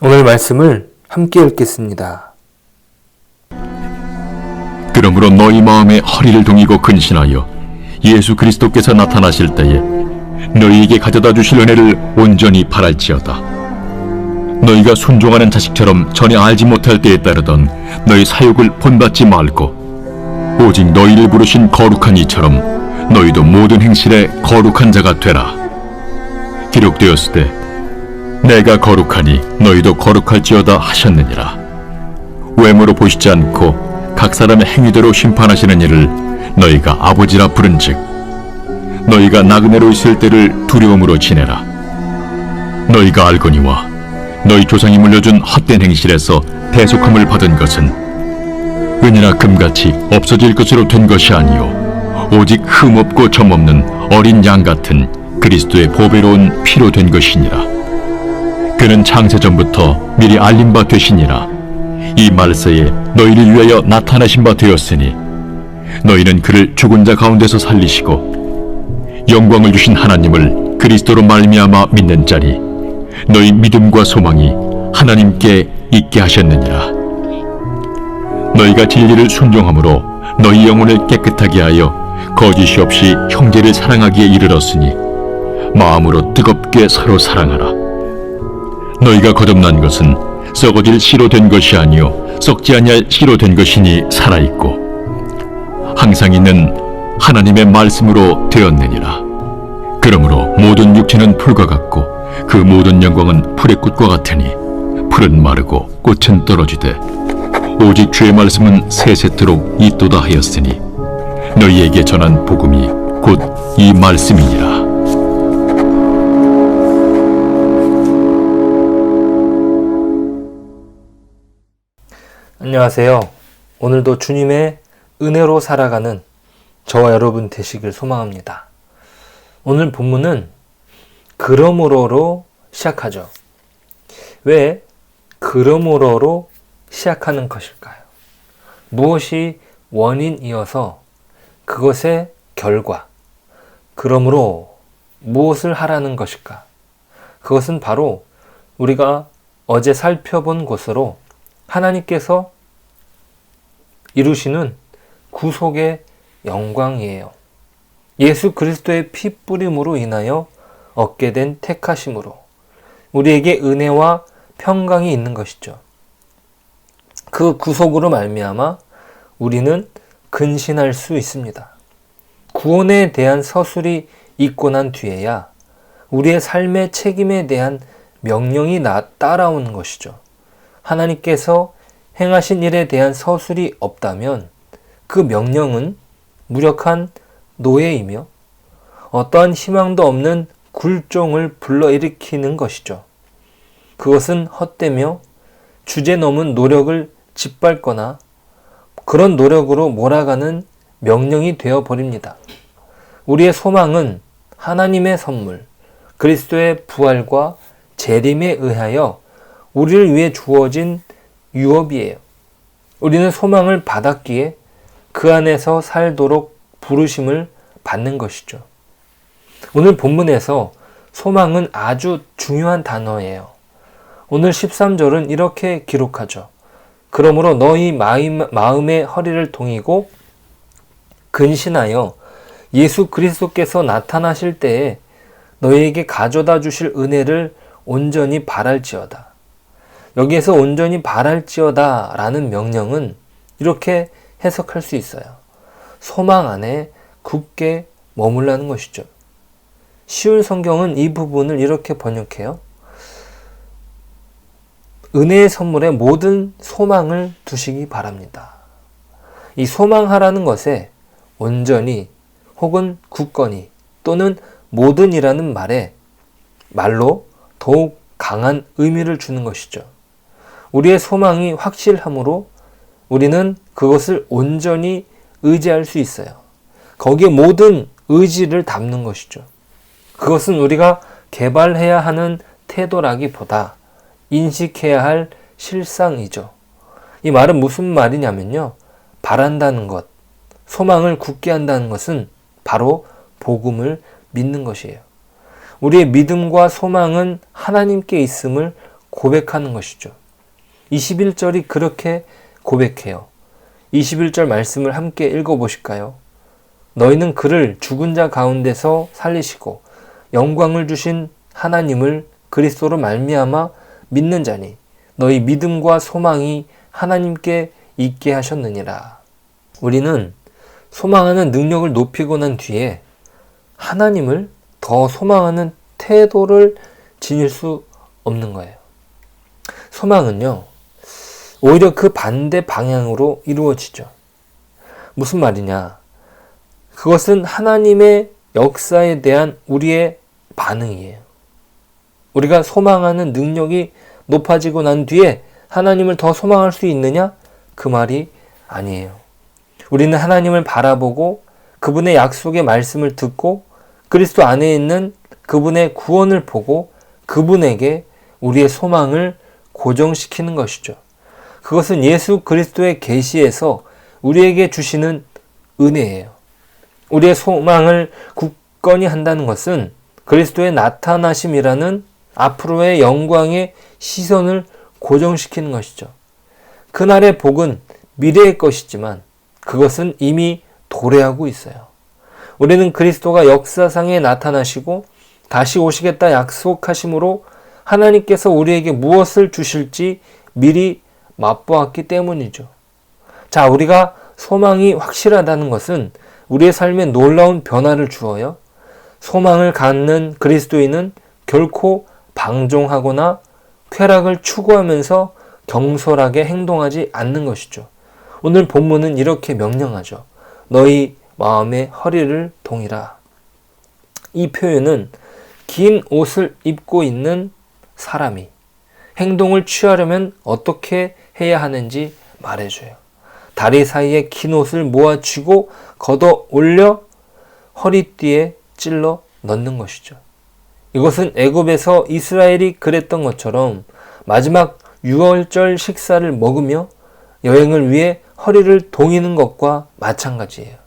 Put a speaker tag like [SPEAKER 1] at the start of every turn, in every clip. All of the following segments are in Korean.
[SPEAKER 1] 오늘 말씀을 함께 읽겠습니다.
[SPEAKER 2] 그러므로 너희 마음에 허리를 동이고 근신하여 예수 그리스도께서 나타나실 때에 너희에게 가져다 주실 은혜를 온전히 바랄지어다. 너희가 순종하는 자식처럼 전에 알지 못할 때에 따르던 너희 사욕을 본받지 말고 오직 너희를 부르신 거룩한 이처럼 너희도 모든 행실에 거룩한 자가 되라. 기록되었으되 내가 거룩하니 너희도 거룩할지어다 하셨느니라. 외모로 보시지 않고 각 사람의 행위대로 심판하시는 이를 너희가 아버지라 부른즉 너희가 나그네로 있을 때를 두려움으로 지내라. 너희가 알거니와 너희 조상이 물려준 헛된 행실에서 대속함을 받은 것은 은이나 금같이 없어질 것으로 된 것이 아니요 오직 흠없고 점없는 어린 양 같은 그리스도의 보배로운 피로 된 것이니라. 그는 창세전부터 미리 알린 바 되시니라. 이 말세에 너희를 위하여 나타나신 바 되었으니 너희는 그를 죽은 자 가운데서 살리시고 영광을 주신 하나님을 그리스도로 말미암아 믿는 자니 너희 믿음과 소망이 하나님께 있게 하셨느니라. 너희가 진리를 순종함으로 너희 영혼을 깨끗하게 하여 거짓이 없이 형제를 사랑하기에 이르렀으니 마음으로 뜨겁게 서로 사랑하라. 너희가 거듭난 것은 썩어질 씨로 된 것이 아니요 썩지 아니할 씨로 된 것이니 살아있고 항상 있는 하나님의 말씀으로 되었느니라. 그러므로 모든 육체는 풀과 같고 그 모든 영광은 풀의 꽃과 같으니 풀은 마르고 꽃은 떨어지되 오직 주의 말씀은 세세토록 있도다 하였으니 너희에게 전한 복음이 곧 이 말씀이니라.
[SPEAKER 1] 안녕하세요. 오늘도 주님의 은혜로 살아가는 저와 여러분 되시길 소망합니다. 오늘 본문은 그러므로로 시작하죠. 왜 그러므로로 시작하는 것일까요? 무엇이 원인이어서 그것의 결과, 그러므로 무엇을 하라는 것일까? 그것은 바로 우리가 어제 살펴본 것으로 하나님께서 이루시는 구속의 영광이에요. 예수 그리스도의 피 뿌림으로 인하여 얻게 된 택하심으로 우리에게 은혜와 평강이 있는 것이죠. 그 구속으로 말미암아 우리는 근신할 수 있습니다. 구원에 대한 서술이 있고 난 뒤에야 우리의 삶의 책임에 대한 명령이 따라오는 것이죠. 하나님께서 행하신 일에 대한 서술이 없다면 그 명령은 무력한 노예이며 어떠한 희망도 없는 굴종을 불러일으키는 것이죠. 그것은 헛되며 주제 넘은 노력을 짓밟거나 그런 노력으로 몰아가는 명령이 되어버립니다. 우리의 소망은 하나님의 선물, 그리스도의 부활과 재림에 의하여 우리를 위해 주어진 유업이에요. 우리는 소망을 받았기에 그 안에서 살도록 부르심을 받는 것이죠. 오늘 본문에서 소망은 아주 중요한 단어예요. 오늘 13절은 이렇게 기록하죠. 그러므로 너희 마음의 허리를 동이고 근신하여 예수 그리스도께서 나타나실 때에 너희에게 가져다 주실 은혜를 온전히 바랄지어다. 여기에서 온전히 바랄지어다 라는 명령은 이렇게 해석할 수 있어요. 소망 안에 굳게 머물라는 것이죠. 쉬운 성경은 이 부분을 이렇게 번역해요. 은혜의 선물에 모든 소망을 두시기 바랍니다. 이 소망하라는 것에 온전히 혹은 굳건히 또는 모든이라는 말로 더욱 강한 의미를 주는 것이죠. 우리의 소망이 확실함으로 우리는 그것을 온전히 의지할 수 있어요. 거기에 모든 의지를 담는 것이죠. 그것은 우리가 개발해야 하는 태도라기보다 인식해야 할 실상이죠. 이 말은 무슨 말이냐면요. 바란다는 것, 소망을 굳게 한다는 것은 바로 복음을 믿는 것이에요. 우리의 믿음과 소망은 하나님께 있음을 고백하는 것이죠. 21절이 그렇게 고백해요. 21절 말씀을 함께 읽어보실까요? 너희는 그를 죽은 자 가운데서 살리시고 영광을 주신 하나님을 그리스도로 말미암아 믿는 자니 너희 믿음과 소망이 하나님께 있게 하셨느니라. 우리는 소망하는 능력을 높이고 난 뒤에 하나님을 더 소망하는 태도를 지닐 수 없는 거예요. 소망은요, 오히려 그 반대 방향으로 이루어지죠. 무슨 말이냐? 그것은 하나님의 역사에 대한 우리의 반응이에요. 우리가 소망하는 능력이 높아지고 난 뒤에 하나님을 더 소망할 수 있느냐? 그 말이 아니에요. 우리는 하나님을 바라보고 그분의 약속의 말씀을 듣고 그리스도 안에 있는 그분의 구원을 보고 그분에게 우리의 소망을 고정시키는 것이죠. 그것은 예수 그리스도의 계시에서 우리에게 주시는 은혜예요. 우리의 소망을 굳건히 한다는 것은 그리스도의 나타나심이라는 앞으로의 영광의 시선을 고정시키는 것이죠. 그날의 복은 미래의 것이지만 그것은 이미 도래하고 있어요. 우리는 그리스도가 역사상에 나타나시고 다시 오시겠다 약속하심으로 하나님께서 우리에게 무엇을 주실지 미리 맛보았기 때문이죠. 자, 우리가 소망이 확실하다는 것은 우리의 삶에 놀라운 변화를 주어요. 소망을 갖는 그리스도인은 결코 방종하거나 쾌락을 추구하면서 경솔하게 행동하지 않는 것이죠. 오늘 본문은 이렇게 명령하죠. 너희 마음의 허리를 동이라. 이 표현은 긴 옷을 입고 있는 사람이 행동을 취하려면 어떻게 해야 하는지 말해줘요. 다리 사이에 긴 옷을 모아쥐고 걷어 올려 허리띠에 찔러 넣는 것이죠. 이것은 애굽에서 이스라엘이 그랬던 것처럼 마지막 유월절 식사를 먹으며 여행을 위해 허리를 동이는 것과 마찬가지예요.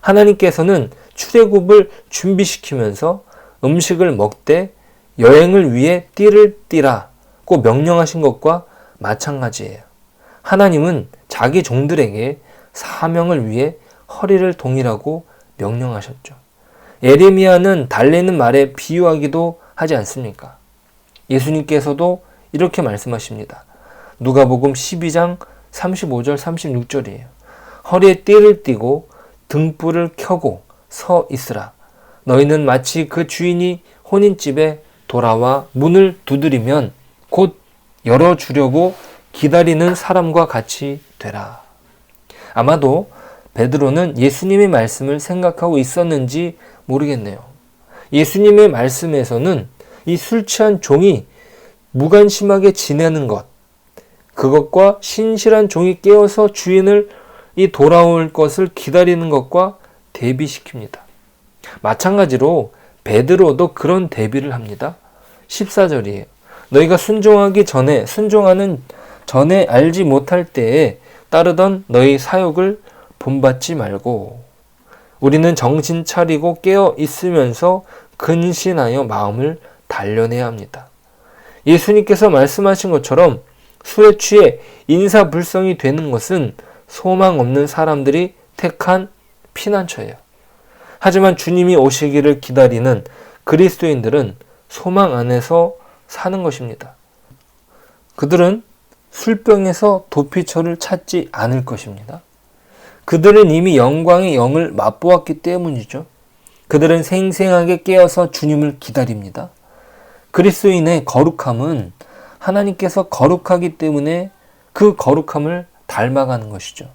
[SPEAKER 1] 하나님께서는 출애굽을 준비시키면서 음식을 먹되 여행을 위해 띠를 띠라고 명령하신 것과 마찬가지예요. 하나님은 자기 종들에게 사명을 위해 허리를 동이라고 명령하셨죠. 예레미야는 달래는 말에 비유하기도 하지 않습니까? 예수님께서도 이렇게 말씀하십니다. 누가복음 12장 35절 36절이에요. 허리에 띠를 띠고 등불을 켜고 서 있으라. 너희는 마치 그 주인이 혼인집에 돌아와 문을 두드리면 곧 열어주려고 기다리는 사람과 같이 되라. 아마도 베드로는 예수님의 말씀을 생각하고 있었는지 모르겠네요. 예수님의 말씀에서는 이 술 취한 종이 무관심하게 지내는 것, 그것과 신실한 종이 깨어서 주인을 돌아올 것을 기다리는 것과 대비시킵니다. 마찬가지로 베드로도 그런 대비를 합니다. 14절이에요. 너희가 순종하는 전에 알지 못할 때에 따르던 너희 사욕을 본받지 말고 우리는 정신 차리고 깨어 있으면서 근신하여 마음을 단련해야 합니다. 예수님께서 말씀하신 것처럼 술에 취해 인사불성이 되는 것은 소망 없는 사람들이 택한 피난처예요. 하지만 주님이 오시기를 기다리는 그리스도인들은 소망 안에서 사는 것입니다. 그들은 술병에서 도피처를 찾지 않을 것입니다. 그들은 이미 영광의 영을 맛보았기 때문이죠. 그들은 생생하게 깨어서 주님을 기다립니다. 그리스도인의 거룩함은 하나님께서 거룩하기 때문에 그 거룩함을 닮아가는 것이죠.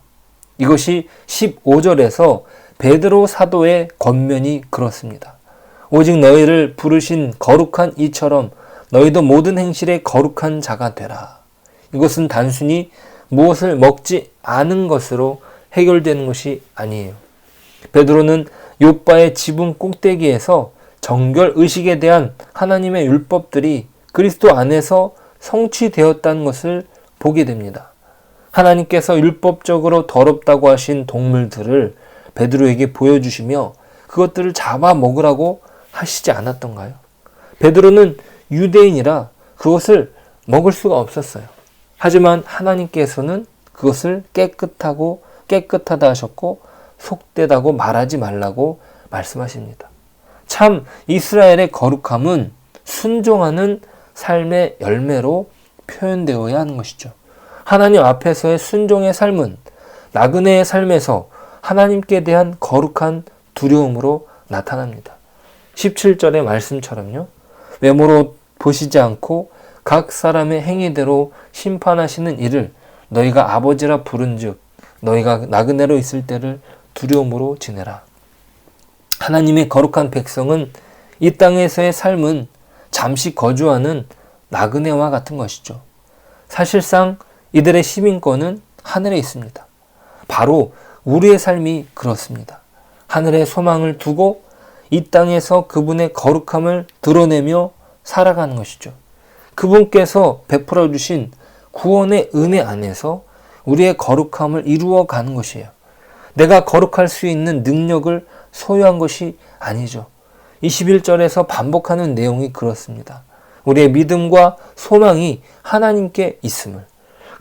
[SPEAKER 1] 이것이 15절에서 베드로 사도의 권면이 그렇습니다. 오직 너희를 부르신 거룩한 이처럼 너희도 모든 행실에 거룩한 자가 되라. 이것은 단순히 무엇을 먹지 않은 것으로 해결되는 것이 아니에요. 베드로는 욥바의 지붕 꼭대기에서 정결 의식에 대한 하나님의 율법들이 그리스도 안에서 성취되었다는 것을 보게 됩니다. 하나님께서 율법적으로 더럽다고 하신 동물들을 베드로에게 보여주시며 그것들을 잡아 먹으라고 하시지 않았던가요? 베드로는 유대인이라 그것을 먹을 수가 없었어요. 하지만 하나님께서는 그것을 깨끗하다 하셨고 속되다고 말하지 말라고 말씀하십니다. 참 이스라엘의 거룩함은 순종하는 삶의 열매로 표현되어야 하는 것이죠. 하나님 앞에서의 순종의 삶은 나그네의 삶에서 하나님께 대한 거룩한 두려움으로 나타납니다. 17절의 말씀처럼요. 외모로 보시지 않고 각 사람의 행위대로 심판하시는 이를 너희가 아버지라 부른즉 너희가 나그네로 있을 때를 두려움으로 지내라. 하나님의 거룩한 백성은 이 땅에서의 삶은 잠시 거주하는 나그네와 같은 것이죠. 사실상 이들의 시민권은 하늘에 있습니다. 바로 우리의 삶이 그렇습니다. 하늘의 소망을 두고 이 땅에서 그분의 거룩함을 드러내며 살아가는 것이죠. 그분께서 베풀어 주신 구원의 은혜 안에서 우리의 거룩함을 이루어 가는 것이에요. 내가 거룩할 수 있는 능력을 소유한 것이 아니죠. 21절에서 반복하는 내용이 그렇습니다. 우리의 믿음과 소망이 하나님께 있음을,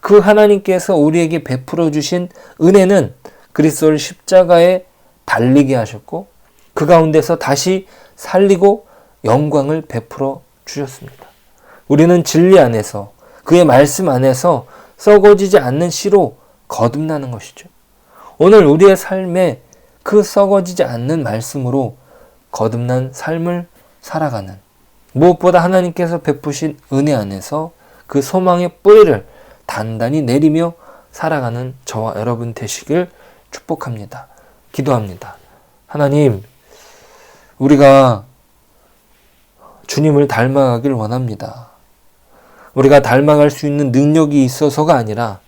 [SPEAKER 1] 그 하나님께서 우리에게 베풀어 주신 은혜는 그리스도를 십자가에 달리게 하셨고 그 가운데서 다시 살리고 영광을 베풀어 주셨습니다. 우리는 진리 안에서 그의 말씀 안에서 썩어지지 않는 씨로 거듭나는 것이죠. 오늘 우리의 삶에 그 썩어지지 않는 말씀으로 거듭난 삶을 살아가는, 무엇보다 하나님께서 베푸신 은혜 안에서 그 소망의 뿌리를 단단히 내리며 살아가는 저와 여러분 되시길 축복합니다. 기도합니다. 하나님, 우리가 주님을 닮아가길 원합니다. 우리가 닮아갈 수 있는 능력이 있어서가 아니라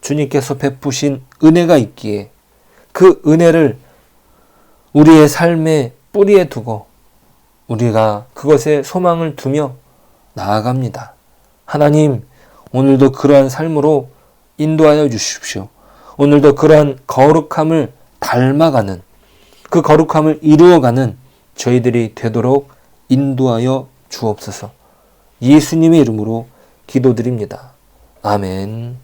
[SPEAKER 1] 주님께서 베푸신 은혜가 있기에 그 은혜를 우리의 삶의 뿌리에 두고 우리가 그것에 소망을 두며 나아갑니다. 하나님, 오늘도 그러한 삶으로 인도하여 주십시오. 오늘도 그러한 거룩함을 닮아가는, 그 거룩함을 이루어가는 저희들이 되도록 인도하여 주옵소서. 예수님의 이름으로 기도드립니다. 아멘.